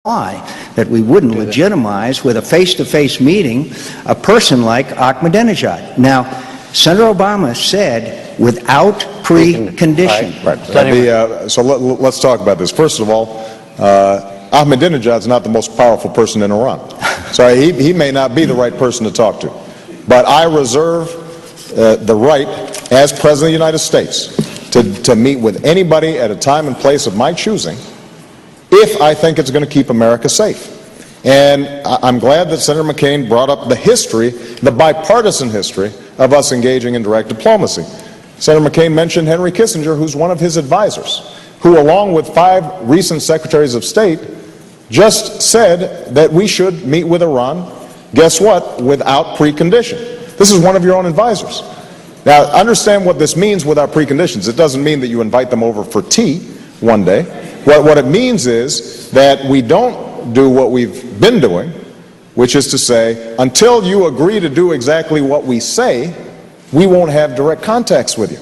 why that we wouldn't legitimize with a face-to-face meeting a person like Ahmadinejad. Now, Senator Obama said without precondition. Right. So let's talk about this. First of all, Ahmadinejad is not the most powerful person in Iran. So he may not be the right person to talk to. But I reserve the right, as President of the United States, to meet with anybody at a time and place of my choosing if I think it's going to keep America safe. And I'm glad that Senator McCain brought up the history, the bipartisan history, of us engaging in direct diplomacy. Senator McCain mentioned Henry Kissinger, who's one of his advisors, who, along with 5 recent secretaries of state, just said that we should meet with Iran, guess what, without precondition. This is one of your own advisors. Now, understand what this means without preconditions. It doesn't mean that you invite them over for tea one day. What it means is that we don't do what we've been doing, which is to say, until you agree to do exactly what we say, we won't have direct contacts with you.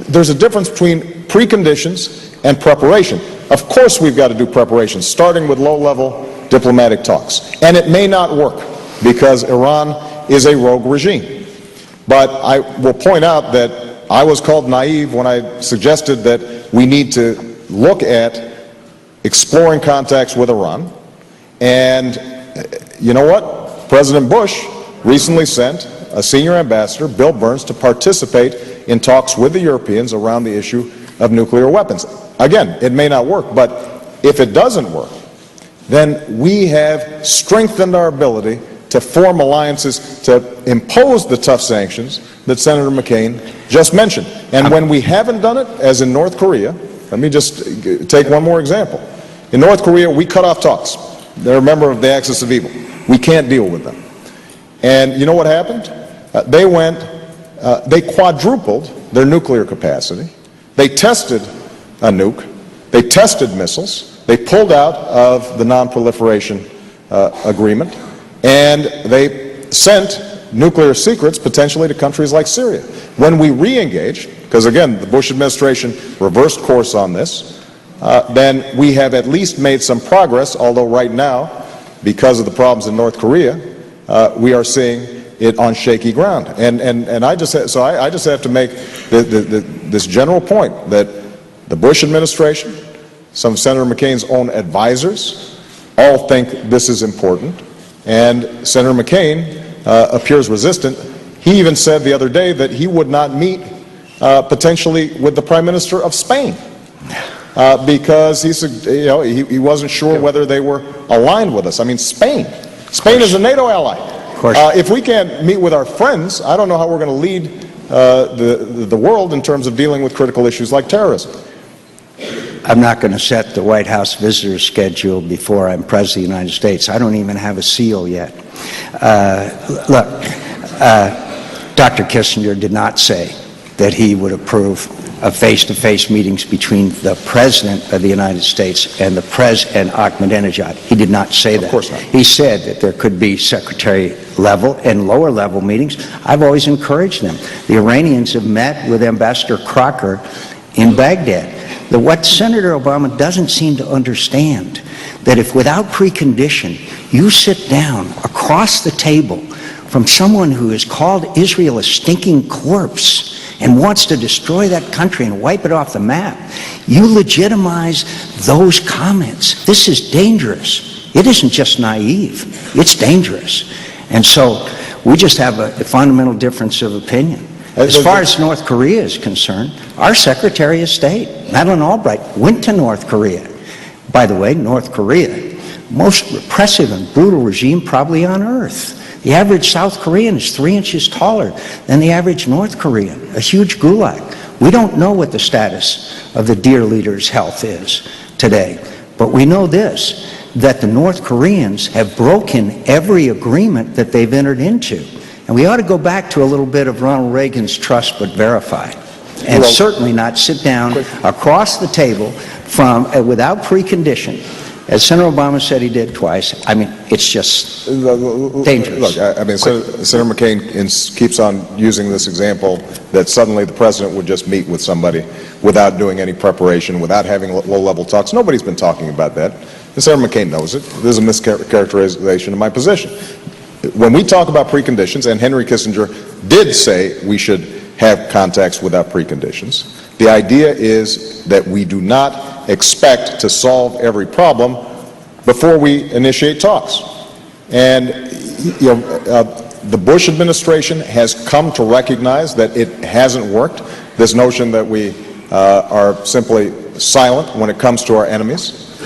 There's a difference between preconditions and preparation. Of course we've got to do preparation, starting with low-level diplomatic talks. And it may not work, because Iran is a rogue regime. But I will point out that I was called naive when I suggested that we need to look at exploring contacts with Iran. And you know what? President Bush recently sent a senior ambassador, Bill Burns, to participate in talks with the Europeans around the issue of nuclear weapons. Again, it may not work, but if it doesn't work, then we have strengthened our ability to form alliances to impose the tough sanctions that Senator McCain just mentioned. And when we haven't done it, as in North Korea, let me just take one more example. In North Korea, we cut off talks. They're a member of the axis of evil. We can't deal with them. And you know what happened? They quadrupled their nuclear capacity. They tested a nuke. They tested missiles. They pulled out of the non-proliferation agreement. And they sent nuclear secrets potentially to countries like Syria. When we re-engaged, because again, the Bush administration reversed course on this, then we have at least made some progress, although right now, because of the problems in North Korea, we are seeing it on shaky ground. And I just have to make this general point that the Bush administration, some of Senator McCain's own advisors, all think this is important. And Senator McCain appears resistant. He even said the other day that he would not meet potentially with the Prime Minister of Spain because he wasn't sure whether they were aligned with us. I mean, Spain is a NATO ally. If we can't meet with our friends, I don't know how we're going to lead the world in terms of dealing with critical issues like terrorism. I'm not going to set the White House visitor schedule before I'm President of the United States. I don't even have a seal yet. Look, Dr. Kissinger did not say that he would approve of face-to-face meetings between the President of the United States and and Ahmadinejad. He did not say that. Of course not. He said that there could be secretary-level and lower-level meetings. I've always encouraged them. The Iranians have met with Ambassador Crocker in Baghdad. What Senator Obama doesn't seem to understand, that if without precondition you sit down across the table from someone who has called Israel a stinking corpse and wants to destroy that country and wipe it off the map, you legitimize those comments. This is dangerous. It isn't just naive. It's dangerous. And so we just have a fundamental difference of opinion. As far as North Korea is concerned, our Secretary of State, Madeleine Albright, went to North Korea. By the way, North Korea, most repressive and brutal regime probably on earth. The average South Korean is 3 inches taller than the average North Korean, a huge gulag. We don't know what the status of the dear leader's health is today, but we know this, that the North Koreans have broken every agreement that they've entered into. And we ought to go back to a little bit of Ronald Reagan's trust but verify, and certainly not sit down across the table without precondition, as Senator Obama said he did twice. I mean, it's just dangerous. Look, I mean, Senator McCain keeps on using this example that suddenly the president would just meet with somebody without doing any preparation, without having low-level talks. Nobody's been talking about that. and Senator McCain knows it. There's a mischaracterization of my position. When we talk about preconditions, and Henry Kissinger did say we should have contacts without preconditions, the idea is that we do not expect to solve every problem before we initiate talks. And the Bush administration has come to recognize that it hasn't worked. This notion that we are simply silent when it comes to our enemies,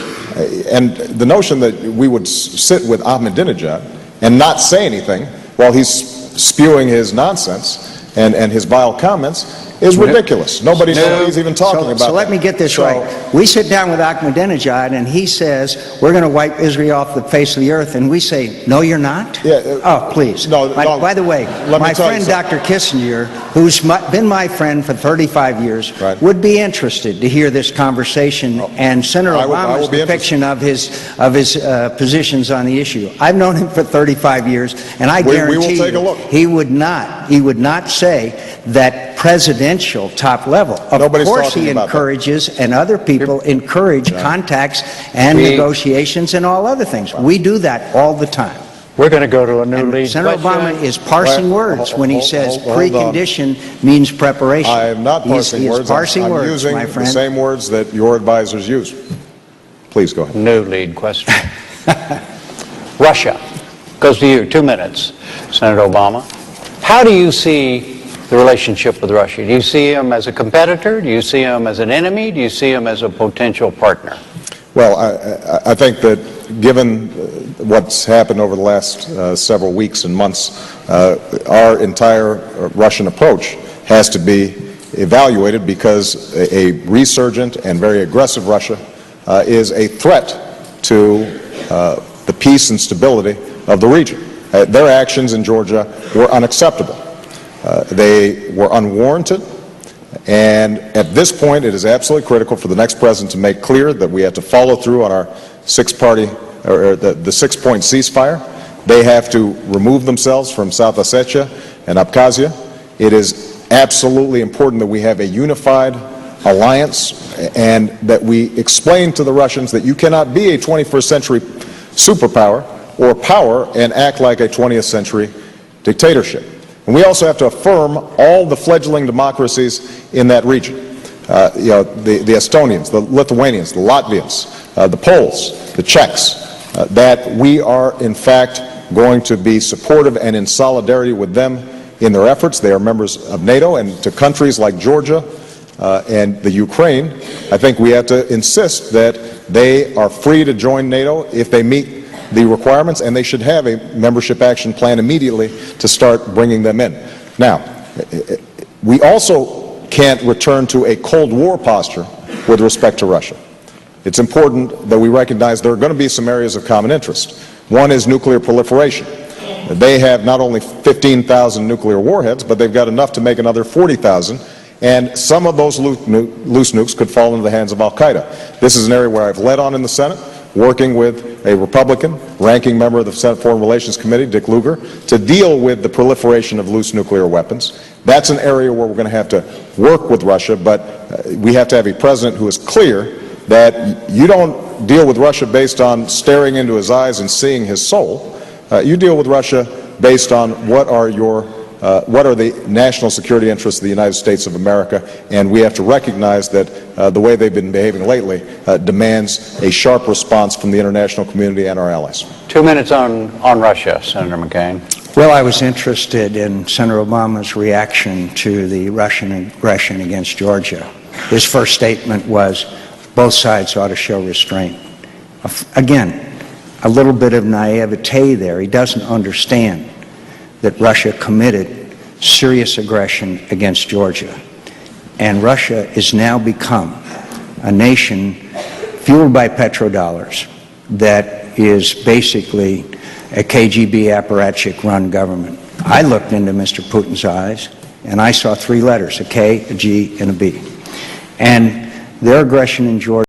and the notion that we would sit with Ahmadinejad and not say anything while he's spewing his nonsense and his vile comments is ridiculous. Nobody's even talking about So let me get this right. We sit down with Ahmadinejad and he says, we're going to wipe Israel off the face of the earth, and we say, no, you're not? Yeah, oh, please. By the way, my friend Dr. Kissinger, who's been my friend for 35 years, would be interested to hear this conversation and Senator Obama's depiction of his positions on the issue. I've known him for 35 years, and I guarantee you, he would not say that presidential top level. Of course he encourages, and other people encourage contacts and negotiations and all other things. We do that all the time. We're going to go to a new lead. Senator Obama is parsing words when he says precondition means preparation. I am not parsing words. I'm using the same words that your advisors use. Please go ahead. New lead question. Russia. Goes to you. 2 minutes, Senator Obama. How do you see the relationship with Russia? Do you see him as a competitor? Do you see him as an enemy? Do you see him as a potential partner? Well, I think that given what's happened over the last several weeks and months, our entire Russian approach has to be evaluated, because a resurgent and very aggressive Russia is a threat to the peace and stability of the region. Their actions in Georgia were unacceptable. They were unwarranted, and at this point it is absolutely critical for the next president to make clear that we have to follow through on our the 6-point ceasefire. They have to remove themselves from South Ossetia and Abkhazia. It is absolutely important that we have a unified alliance, and that we explain to the Russians that you cannot be a 21st century superpower or power and act like a 20th century dictatorship. And we also have to affirm all the fledgling democracies in that region. The Estonians, the Lithuanians, the Latvians, the Poles, the Czechs, that we are in fact going to be supportive and in solidarity with them in their efforts. They are members of NATO, and to countries like Georgia and the Ukraine, I think we have to insist that they are free to join NATO if they meet the requirements, and they should have a membership action plan immediately to start bringing them in. Now, we also can't return to a Cold War posture with respect to Russia. It's important that we recognize there are going to be some areas of common interest. One is nuclear proliferation. They have not only 15,000 nuclear warheads, but they've got enough to make another 40,000, and some of those loose nukes could fall into the hands of al-Qaeda. This is an area where I've led on in the Senate, working with a Republican ranking member of the Senate Foreign Relations Committee, Dick Lugar, to deal with the proliferation of loose nuclear weapons. That's an area where we're going to have to work with Russia, but we have to have a president who is clear that you don't deal with Russia based on staring into his eyes and seeing his soul. You deal with Russia based on what are the national security interests of the United States of America, and we have to recognize that the way they've been behaving lately demands a sharp response from the international community and our allies. 2 minutes on Russia, Senator McCain. Well, I was interested in Senator Obama's reaction to the Russian aggression against Georgia. His first statement was, both sides ought to show restraint. Again, a little bit of naivete there. He doesn't understand that Russia committed serious aggression against Georgia. And Russia has now become a nation fueled by petrodollars that is basically a KGB apparatchik-run government. I looked into Mr. Putin's eyes, and I saw 3 letters, a K, a G, and a B. And their aggression in Georgia